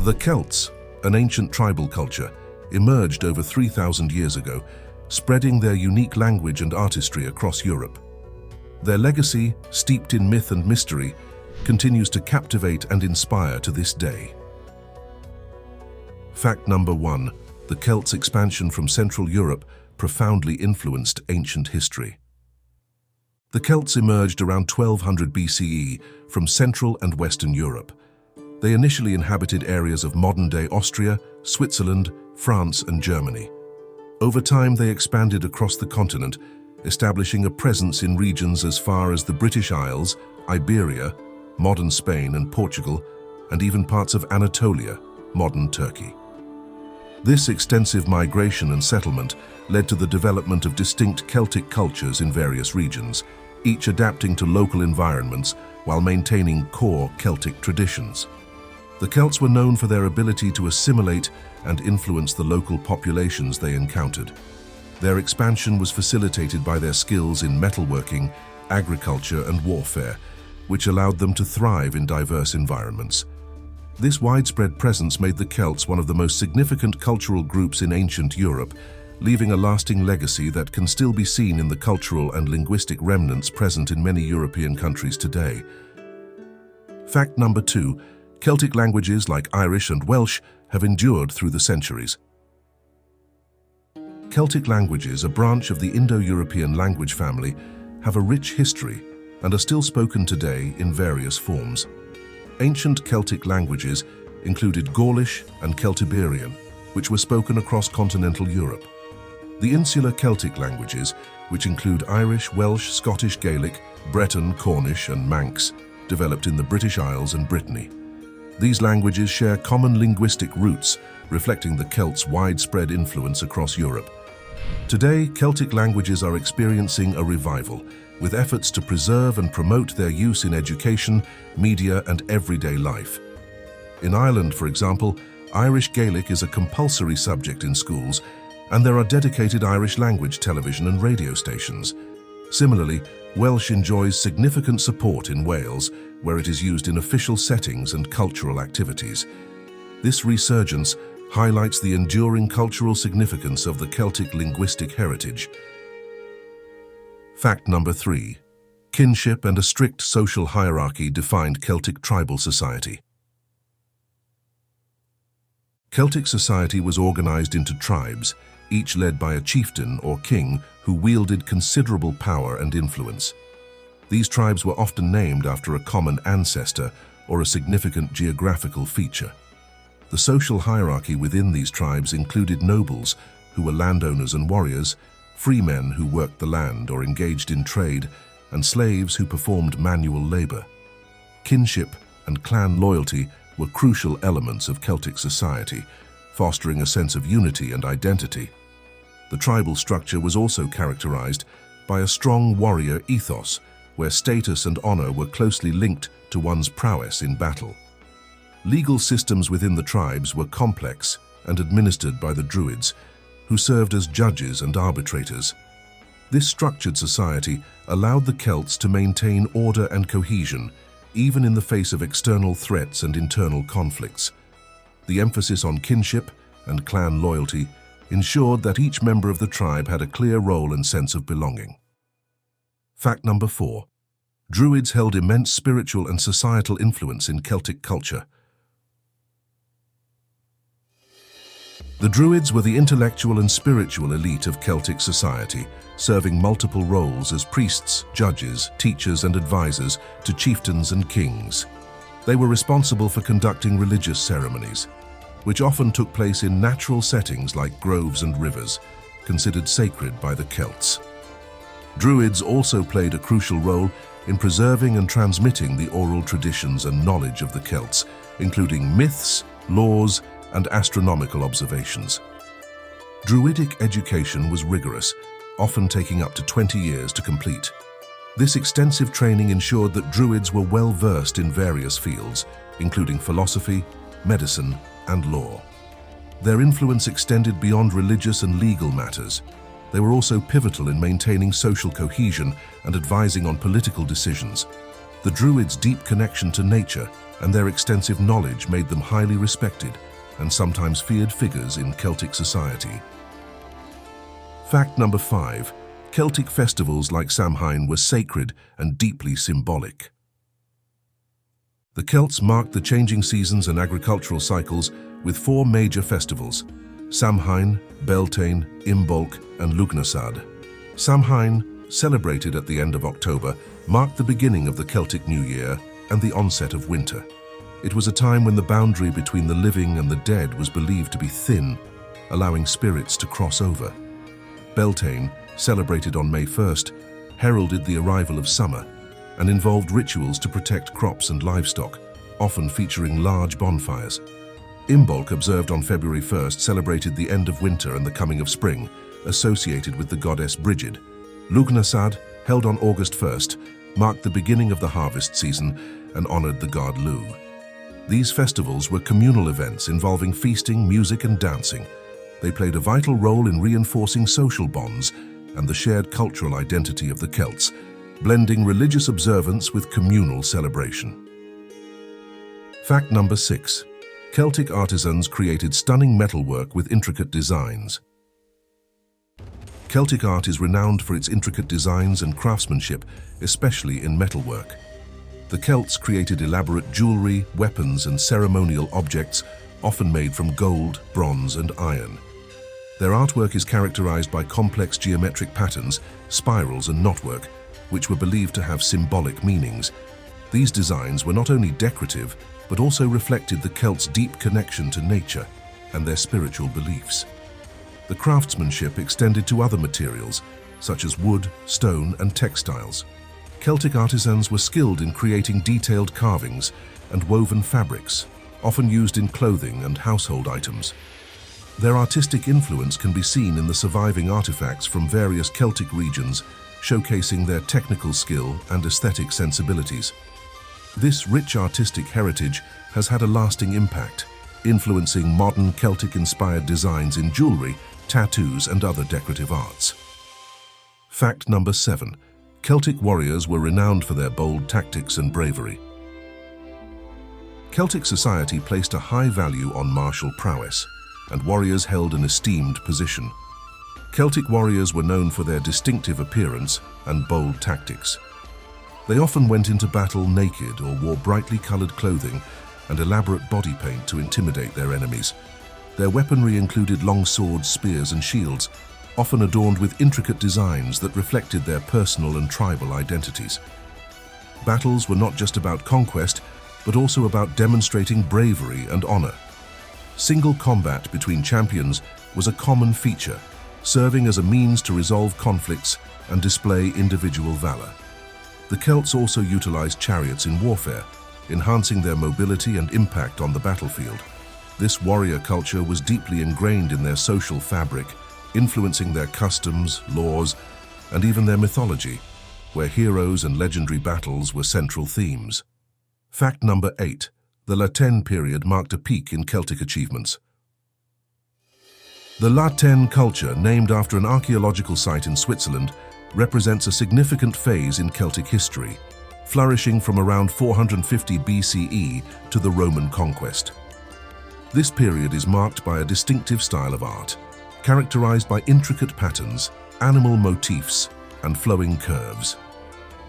The Celts, an ancient tribal culture, emerged over 3,000 years ago, spreading their unique language and artistry across Europe. Their legacy, steeped in myth and mystery, continues to captivate and inspire to this day. Fact number 1. The Celts' expansion from Central Europe profoundly influenced ancient history. The Celts emerged around 1200 BCE from Central and Western Europe. They initially inhabited areas of modern-day Austria, Switzerland, France, and Germany. Over time, they expanded across the continent, establishing a presence in regions as far as the British Isles, Iberia, modern Spain and Portugal, and even parts of Anatolia, modern Turkey. This extensive migration and settlement led to the development of distinct Celtic cultures in various regions, each adapting to local environments while maintaining core Celtic traditions. The Celts were known for their ability to assimilate and influence the local populations they encountered. Their expansion was facilitated by their skills in metalworking, agriculture, and warfare, which allowed them to thrive in diverse environments. This widespread presence made the Celts one of the most significant cultural groups in ancient Europe, leaving a lasting legacy that can still be seen in the cultural and linguistic remnants present in many European countries today. Fact number 2. Celtic languages like Irish and Welsh have endured through the centuries. Celtic languages, a branch of the Indo-European language family, have a rich history and are still spoken today in various forms. Ancient Celtic languages included Gaulish and Celtiberian, which were spoken across continental Europe. The insular Celtic languages, which include Irish, Welsh, Scottish Gaelic, Breton, Cornish, and Manx, developed in the British Isles and Brittany. These languages share common linguistic roots, reflecting the Celts' widespread influence across Europe. Today, Celtic languages are experiencing a revival, with efforts to preserve and promote their use in education, media, and everyday life. In Ireland, for example, Irish Gaelic is a compulsory subject in schools, and there are dedicated Irish language television and radio stations. Similarly, Welsh enjoys significant support in Wales, where it is used in official settings and cultural activities. This resurgence highlights the enduring cultural significance of the Celtic linguistic heritage. Fact number 3. Kinship and a strict social hierarchy defined Celtic tribal society. Celtic society was organized into tribes, each led by a chieftain or king who wielded considerable power and influence. These tribes were often named after a common ancestor or a significant geographical feature. The social hierarchy within these tribes included nobles, who were landowners and warriors, free men who worked the land or engaged in trade, and slaves who performed manual labor. Kinship and clan loyalty were crucial elements of Celtic society, fostering a sense of unity and identity. The tribal structure was also characterized by a strong warrior ethos, where status and honor were closely linked to one's prowess in battle. Legal systems within the tribes were complex and administered by the Druids, who served as judges and arbitrators. This structured society allowed the Celts to maintain order and cohesion, even in the face of external threats and internal conflicts. The emphasis on kinship and clan loyalty ensured that each member of the tribe had a clear role and sense of belonging. Fact number 4. Druids held immense spiritual and societal influence in Celtic culture. The Druids were the intellectual and spiritual elite of Celtic society, serving multiple roles as priests, judges, teachers, and advisors to chieftains and kings. They were responsible for conducting religious ceremonies, which often took place in natural settings like groves and rivers, considered sacred by the Celts. Druids also played a crucial role in preserving and transmitting the oral traditions and knowledge of the Celts, including myths, laws, and astronomical observations. Druidic education was rigorous, often taking up to 20 years to complete. This extensive training ensured that Druids were well versed in various fields, including philosophy, medicine, and law. Their influence extended beyond religious and legal matters. They were also pivotal in maintaining social cohesion and advising on political decisions. The Druids' deep connection to nature and their extensive knowledge made them highly respected and sometimes feared figures in Celtic society. Fact number 5. Celtic festivals like Samhain were sacred and deeply symbolic. The Celts marked the changing seasons and agricultural cycles with 4 major festivals: Samhain, Beltane, Imbolc, and Lugnasad. Samhain, celebrated at the end of October, marked the beginning of the Celtic New Year and the onset of winter. It was a time when the boundary between the living and the dead was believed to be thin, allowing spirits to cross over. Beltane, celebrated on May 1st, heralded the arrival of summer and involved rituals to protect crops and livestock, often featuring large bonfires. Imbolc, observed on February 1st, celebrated the end of winter and the coming of spring, associated with the goddess Brigid. Lugnasad, held on August 1st, marked the beginning of the harvest season and honored the god Lu. These festivals were communal events involving feasting, music, and dancing. They played a vital role in reinforcing social bonds and the shared cultural identity of the Celts, blending religious observance with communal celebration. Fact number 6. Celtic artisans created stunning metalwork with intricate designs. Celtic art is renowned for its intricate designs and craftsmanship, especially in metalwork. The Celts created elaborate jewelry, weapons, and ceremonial objects, often made from gold, bronze, and iron. Their artwork is characterized by complex geometric patterns, spirals, and knotwork, which were believed to have symbolic meanings. These designs were not only decorative, but also reflected the Celts' deep connection to nature and their spiritual beliefs. The craftsmanship extended to other materials, such as wood, stone, and textiles. Celtic artisans were skilled in creating detailed carvings and woven fabrics, often used in clothing and household items. Their artistic influence can be seen in the surviving artifacts from various Celtic regions, showcasing their technical skill and aesthetic sensibilities. This rich artistic heritage has had a lasting impact, influencing modern Celtic-inspired designs in jewelry, tattoos, and other decorative arts. Fact number 7. Celtic warriors were renowned for their bold tactics and bravery. Celtic society placed a high value on martial prowess, and warriors held an esteemed position. Celtic warriors were known for their distinctive appearance and bold tactics. They often went into battle naked or wore brightly colored clothing and elaborate body paint to intimidate their enemies. Their weaponry included long swords, spears, and shields, often adorned with intricate designs that reflected their personal and tribal identities. Battles were not just about conquest, but also about demonstrating bravery and honor. Single combat between champions was a common feature, serving as a means to resolve conflicts and display individual valor. The Celts also utilized chariots in warfare, enhancing their mobility and impact on the battlefield. This warrior culture was deeply ingrained in their social fabric, influencing their customs, laws, and even their mythology, where heroes and legendary battles were central themes. Fact number 8. The Tène period marked a peak in Celtic achievements. The Tène culture, named after an archaeological site in Switzerland, represents a significant phase in Celtic history, flourishing from around 450 BCE to the Roman conquest. This period is marked by a distinctive style of art, characterized by intricate patterns, animal motifs, and flowing curves.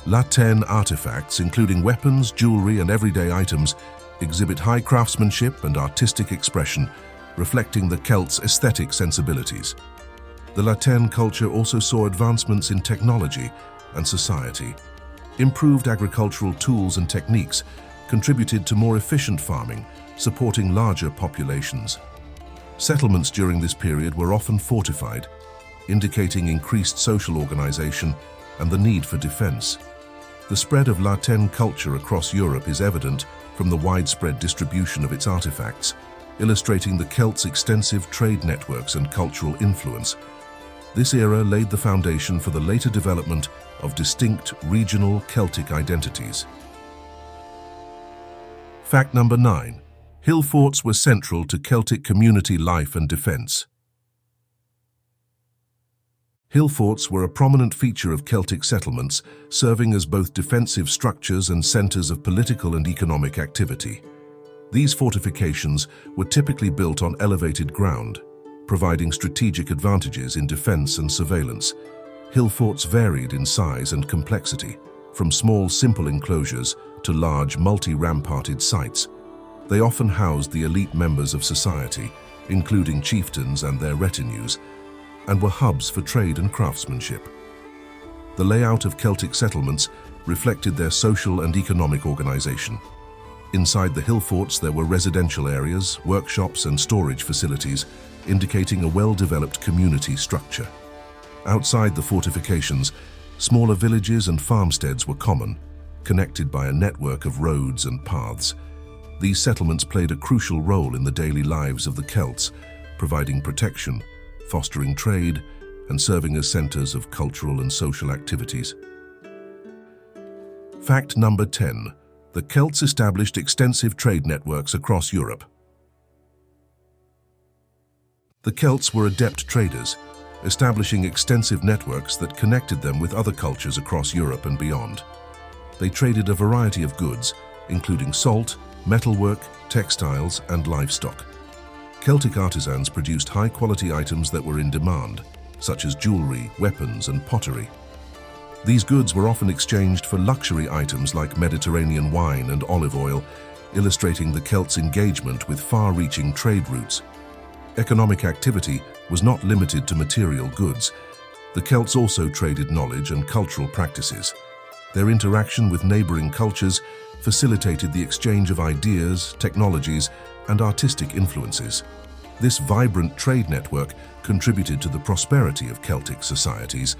Tène artifacts, including weapons, jewelry, and everyday items, exhibit high craftsmanship and artistic expression, reflecting the Celts' aesthetic sensibilities. The Tène culture also saw advancements in technology and society. Improved agricultural tools and techniques contributed to more efficient farming, supporting larger populations. Settlements during this period were often fortified, indicating increased social organization and the need for defense. The spread of Tène culture across Europe is evident from the widespread distribution of its artifacts, illustrating the Celts' extensive trade networks and cultural influence. This era laid the foundation for the later development of distinct regional Celtic identities. Fact number 9. Hillforts were central to Celtic community life and defense. Hillforts were a prominent feature of Celtic settlements, serving as both defensive structures and centers of political and economic activity. These fortifications were typically built on elevated ground, providing strategic advantages in defense and surveillance. Hillforts varied in size and complexity, from small, simple enclosures to large, multi-ramparted sites. They often housed the elite members of society, including chieftains and their retinues, and were hubs for trade and craftsmanship. The layout of Celtic settlements reflected their social and economic organization. Inside the Hillforts there were residential areas, workshops and storage facilities, indicating a well-developed community structure. Outside the fortifications, smaller villages and farmsteads were common, connected by a network of roads and paths. These settlements played a crucial role in the daily lives of the Celts, providing protection, fostering trade, and serving as centers of cultural and social activities. Fact number 10. The Celts established extensive trade networks across Europe. The Celts were adept traders, establishing extensive networks that connected them with other cultures across Europe and beyond. They traded a variety of goods, including salt, metalwork, textiles, and livestock. Celtic artisans produced high-quality items that were in demand, such as jewelry, weapons, and pottery. These goods were often exchanged for luxury items like Mediterranean wine and olive oil, illustrating the Celts' engagement with far-reaching trade routes. Economic activity was not limited to material goods. The Celts also traded knowledge and cultural practices. Their interaction with neighboring cultures facilitated the exchange of ideas, technologies, and artistic influences. This vibrant trade network contributed to the prosperity of Celtic societies,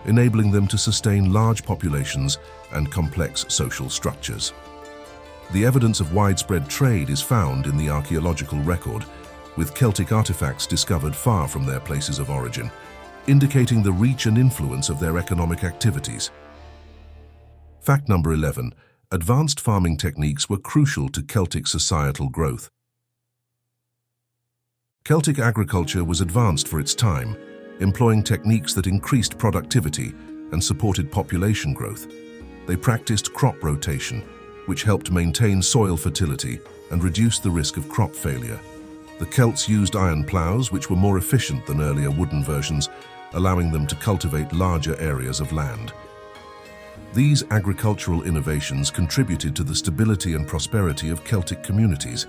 enabling them to sustain large populations and complex social structures. The evidence of widespread trade is found in the archaeological record, with Celtic artifacts discovered far from their places of origin, indicating the reach and influence of their economic activities. Fact number 11. Advanced farming techniques were crucial to Celtic societal growth. Celtic agriculture was advanced for its time, employing techniques that increased productivity and supported population growth. They practiced crop rotation, which helped maintain soil fertility and reduce the risk of crop failure. The Celts used iron ploughs, which were more efficient than earlier wooden versions, allowing them to cultivate larger areas of land. These agricultural innovations contributed to the stability and prosperity of Celtic communities.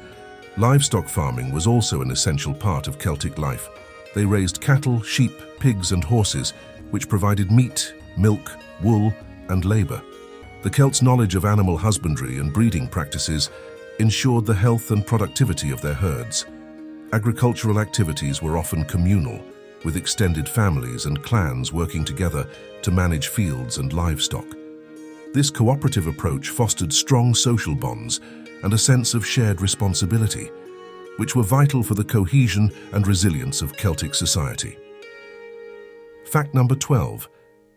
Livestock farming was also an essential part of Celtic life. They raised cattle, sheep, pigs, and horses, which provided meat, milk, wool, and labor. The Celts' knowledge of animal husbandry and breeding practices ensured the health and productivity of their herds. Agricultural activities were often communal, with extended families and clans working together to manage fields and livestock. This cooperative approach fostered strong social bonds and a sense of shared responsibility, which were vital for the cohesion and resilience of Celtic society. Fact number 12.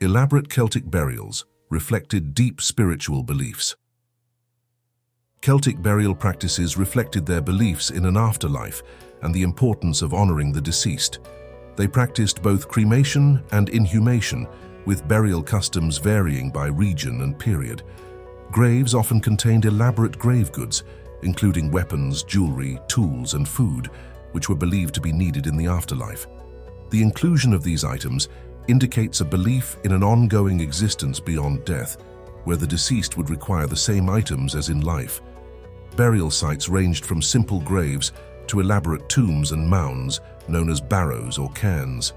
Elaborate Celtic burials reflected deep spiritual beliefs. Celtic burial practices reflected their beliefs in an afterlife and the importance of honoring the deceased. They practiced both cremation and inhumation, with burial customs varying by region and period. Graves often contained elaborate grave goods, including weapons, jewelry, tools, and food, which were believed to be needed in the afterlife. The inclusion of these items indicates a belief in an ongoing existence beyond death, where the deceased would require the same items as in life. Burial sites ranged from simple graves to elaborate tombs and mounds known as barrows or cairns.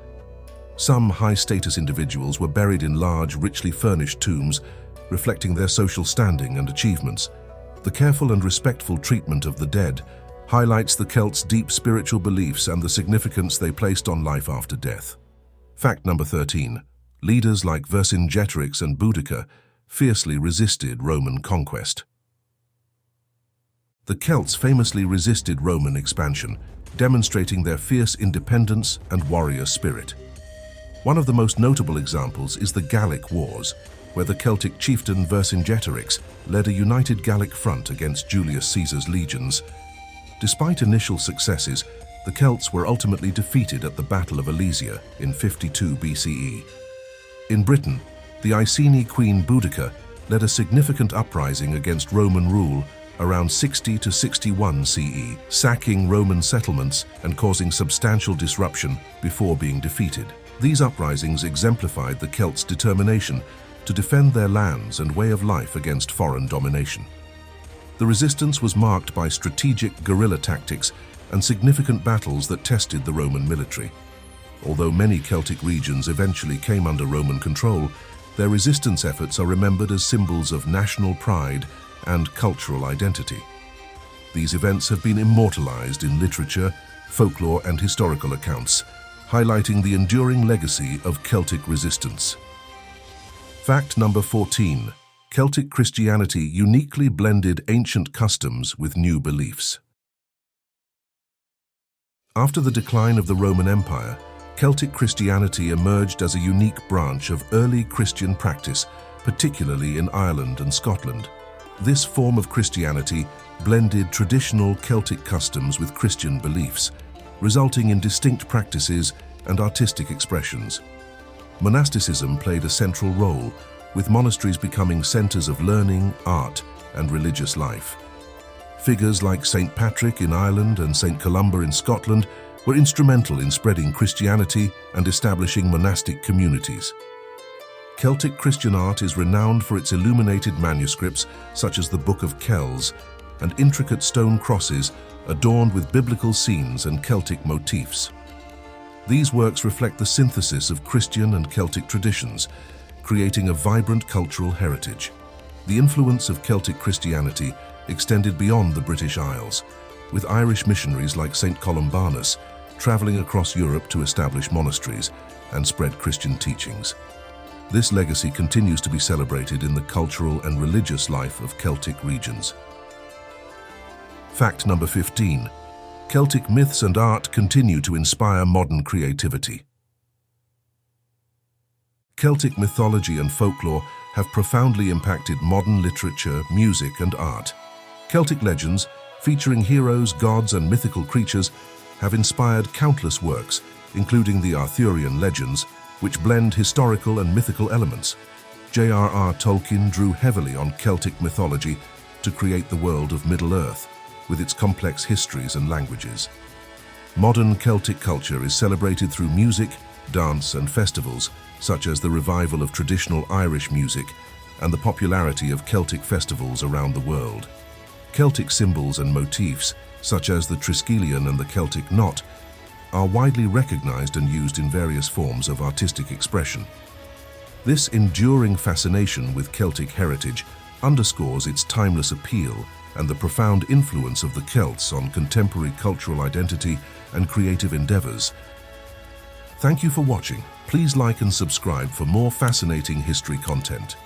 Some high-status individuals were buried in large, richly furnished tombs, reflecting their social standing and achievements. The careful and respectful treatment of the dead highlights the Celts' deep spiritual beliefs and the significance they placed on life after death. Fact number 13. Leaders like Vercingetorix and Boudicca fiercely resisted Roman conquest. The Celts famously resisted Roman expansion, demonstrating their fierce independence and warrior spirit. One of the most notable examples is the Gallic Wars, where the Celtic chieftain Vercingetorix led a united Gallic front against Julius Caesar's legions. Despite initial successes, the Celts were ultimately defeated at the Battle of Alesia in 52 BCE. In Britain, the Iceni Queen Boudica led a significant uprising against Roman rule around 60 to 61 CE, sacking Roman settlements and causing substantial disruption before being defeated. These uprisings exemplified the Celts' determination to defend their lands and way of life against foreign domination. The resistance was marked by strategic guerrilla tactics and significant battles that tested the Roman military. Although many Celtic regions eventually came under Roman control, their resistance efforts are remembered as symbols of national pride and cultural identity. These events have been immortalized in literature, folklore, and historical accounts, highlighting the enduring legacy of Celtic resistance. Fact number 14. Celtic Christianity uniquely blended ancient customs with new beliefs. After the decline of the Roman Empire, Celtic Christianity emerged as a unique branch of early Christian practice, particularly in Ireland and Scotland. This form of Christianity blended traditional Celtic customs with Christian beliefs, resulting in distinct practices and artistic expressions. Monasticism played a central role, with monasteries becoming centers of learning, art, and religious life. Figures like St. Patrick in Ireland and St. Columba in Scotland were instrumental in spreading Christianity and establishing monastic communities. Celtic Christian art is renowned for its illuminated manuscripts, such as the Book of Kells, and intricate stone crosses adorned with biblical scenes and Celtic motifs. These works reflect the synthesis of Christian and Celtic traditions, creating a vibrant cultural heritage. The influence of Celtic Christianity extended beyond the British Isles, with Irish missionaries like St. Columbanus traveling across Europe to establish monasteries and spread Christian teachings. This legacy continues to be celebrated in the cultural and religious life of Celtic regions. Fact number 15. Celtic myths and art continue to inspire modern creativity. Celtic mythology and folklore have profoundly impacted modern literature, music, and art. Celtic legends, featuring heroes, gods, and mythical creatures, have inspired countless works, including the Arthurian legends, which blend historical and mythical elements. J.R.R. Tolkien drew heavily on Celtic mythology to create the world of Middle-earth, with its complex histories and languages. Modern Celtic culture is celebrated through music, dance, and festivals, such as the revival of traditional Irish music and the popularity of Celtic festivals around the world. Celtic symbols and motifs, such as the Triskelion and the Celtic knot, are widely recognized and used in various forms of artistic expression. This enduring fascination with Celtic heritage underscores its timeless appeal and the profound influence of the Celts on contemporary cultural identity and creative endeavors. Thank you for watching. Please like and subscribe for more fascinating history content.